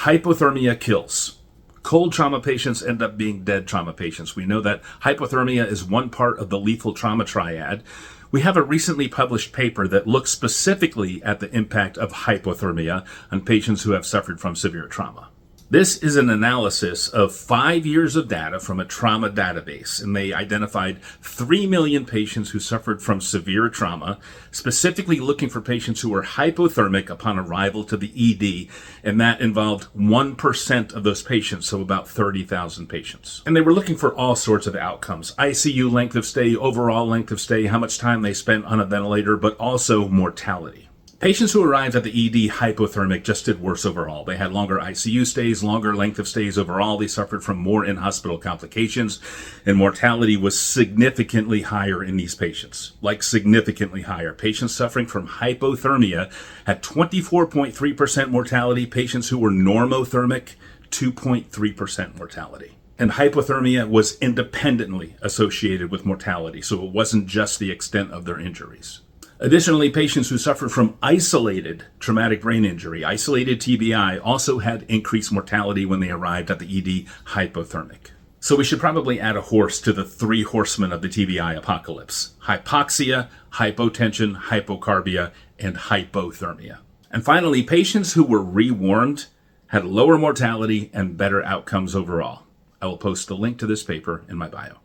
Hypothermia kills. Cold trauma patients end up being dead trauma patients. We know that hypothermia is one part of the lethal trauma triad. We have a recently published paper that looks specifically at the impact of hypothermia on patients who have suffered from severe trauma. This is an analysis of 5 years of data from a trauma database, and they identified 3 million patients who suffered from severe trauma, specifically looking for patients who were hypothermic upon arrival to the ED, and that involved 1% of those patients, so about 30,000 patients. And they were looking for all sorts of outcomes: ICU length of stay, overall length of stay, how much time they spent on a ventilator, but also mortality. Patients who arrived at the ED hypothermic just did worse overall. They had longer ICU stays, longer length of stays overall. They suffered from more in-hospital complications, and mortality was significantly higher in these patients, like significantly higher. Patients suffering from hypothermia had 24.3% mortality. Patients who were normothermic, 2.3% mortality. And hypothermia was independently associated with mortality, so it wasn't just the extent of their injuries. Additionally, patients who suffered from isolated traumatic brain injury, isolated TBI, also had increased mortality when they arrived at the ED hypothermic. So we should probably add a horse to the 3 horsemen of the TBI apocalypse: hypoxia, hypotension, hypocarbia, and hypothermia. And finally, patients who were rewarmed had lower mortality and better outcomes overall. I will post the link to this paper in my bio.